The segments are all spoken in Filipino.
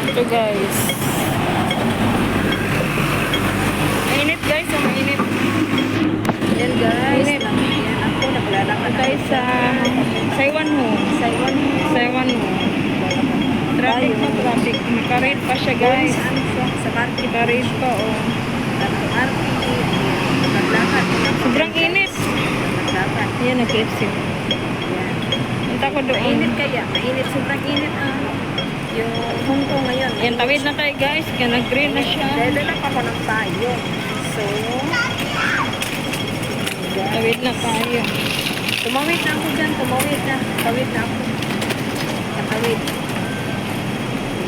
Ito guys. Mainit guys, oh, mainit. Yan guys. Mainit. Yan ako, naglalakad Tayo sa Saiwan Ho. Saiwan Ho. Traffic na traffic. Nakarit pa siya guys. Ano siya? Sa market. Nakarit pa oh. Naglakad. Sobrang init. Naglakad. Yan, nag-KFC. Yan. Punta ko doon. Mainit kaya. Mainit. Sobrang init yung Hong Kong ngayon. Yan, tawid na tayo guys. Kaya nag-green na siya. Dala pa ko ng tayo. So, Tawid na tayo. tumawid na ako dyan. Tumawid na. Tawid na ako. Katawid.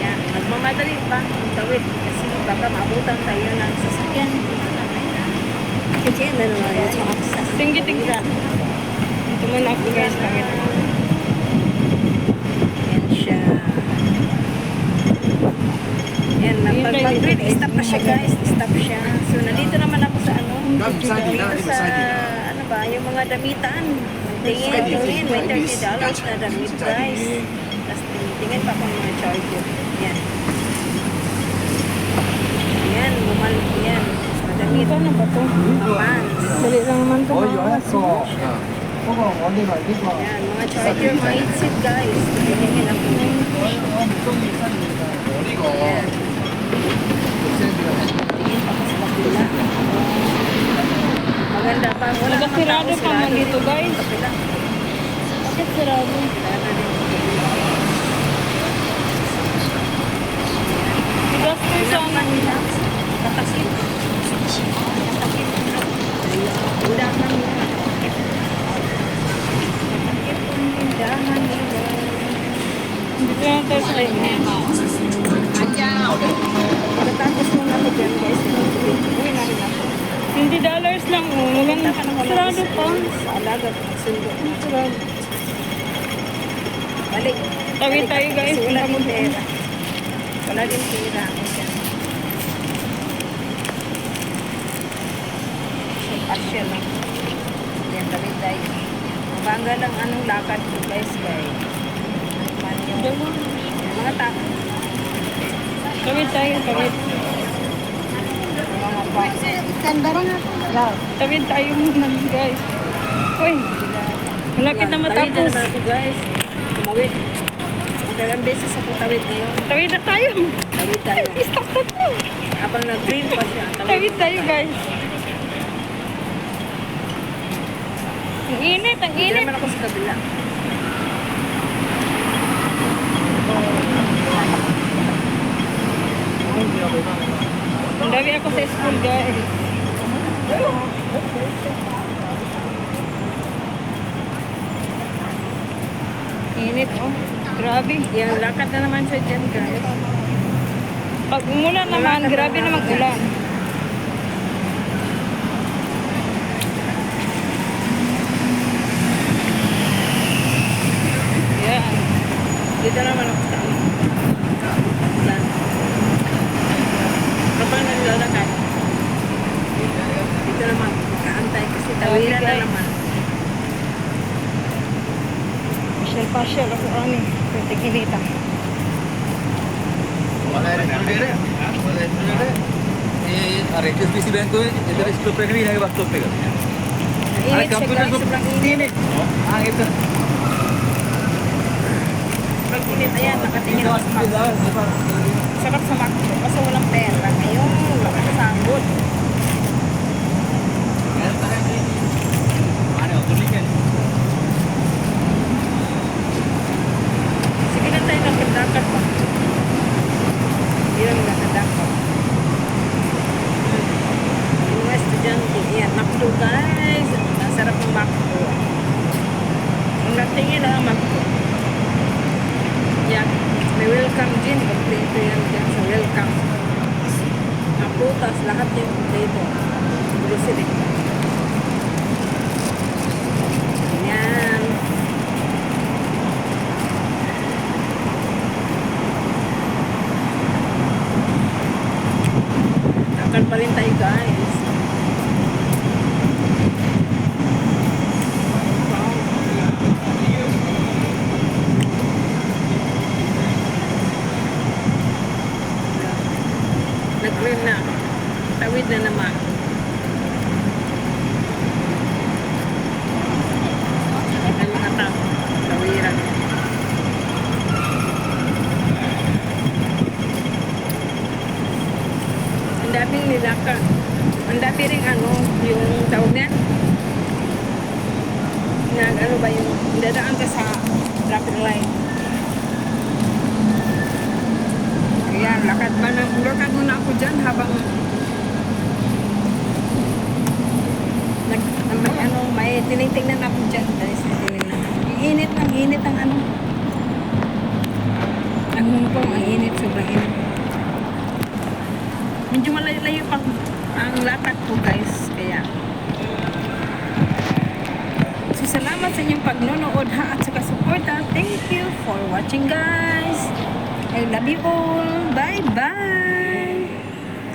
Yan. Nagmamadali pa. Tawid. Kasi baka maabutan tayo ng sasakyan. Kasi yan na naman yun sa aksa. Tinggi. Ito muna ako guys. Tawid. Yan siya. Yan. Pag-green, stop na siya guys. Stop siya. So, nandito naman ako sa ano. Dito sa, ano ba, yung mga damitan. Tingin. May $30 na damit guys. Tapos tingin pa ako ng mga charger. Yan. Yan. Yan. Madamit. Ito na ba ito? Pants. Dali lang naman ito. Yan. Mga charger, mga headset guys. Tingin ako. Yan. Tingin pa ako sa kapila. Maganda pa. Wala naman Nagasirado tao, pa man dito guys. Kapila. Bakit sirado? Wala na din sa kapila. Bigas ko sa Relax lang, relax. Tatakip. Tatakip. Relax lang, relax. Tatakip ang tindahan nila. Dito na tayo sa kanya. Pagkatapos nung ako dyan, guys, uwi na rin ako. $20 lang oh. Maganda. Sarado pa. Sa alaga, sundo. Balik. Tawid tayo guys. Kasi wala din pera. Wala din pera ako dyan. So, pasya lang. Yan, tawid tayo. Mabangga lang anong lakad ko guys, guys. Man yung mga tao. Tawid tayo. Tawid. Mga pa. Tawid tayo muna guys. Uy. Malapit na Tawid matapos. na ako guys. Tumawid. Magdalang beses ako tawid ngayon. Tawid na tayo. Tawid tayo. Stop na to. Habang nag-green pa siya. Tawid tayo guys. Ang init. Ang Hindi init. naman ako sa kabila. Ang dami ako sa school guys. Init oh. Grabe. Yung lakad na naman siya dyan guys. Pag umulan naman, grabe na mag-ulan. Yan. Dito naman ako sa ano. Yan. Kapag naglalakad. Dito naman. Kaantay kasi tawiran na naman. Pasyal ako ani. Pwede kinita. HSBC bank को इधर स्टॉप पे नहीं है bus stop पे कर Init siya guys. Sobrang init. हाँ ये तो Sobrang init. Ayan, nakatingin ako sa Macdo. Sarap sa Macdo. Kasi walang pera. Ngayon, wala ka sanggot. Sige na tayo nakadakat pa. Hindi lang nakadakat. Yung mga estudyante, yan, Macdo guys. Ang sarap ng Macdo. Ang natingin ang Macdo. Yan, may welcome din. Kompleto yan dyan sa welcome. Ang putas, lahat yung kompleto. Grocery. Yan. Takal pa rin tayo guys. Wow. Yan. Yan. Yan. Yan. Yan. Yan. Yan. Yan. Yan. Yan. Yan. Yan. Yan. Yan. Yan. Yan. Yan. Yan. Yan. Green na. Tawid na naman. Ay mga tao. Tawiran. Ang daming nilakad. Ang dami rin yung tawag niyan. Ano ba yung dadaan ka sa traffic light. Ayan, lakad muna ako dyan habang may tinitingnan ako dyan guys. Init ang ang Hong Kong, ang init, sobrang init. Medyo malayo pa ang latak ko guys, kaya so salamat sa inyong pagnonood ha at saka suporta. Thank you for watching guys. I love you all. Bye bye.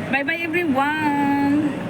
Bye bye everyone.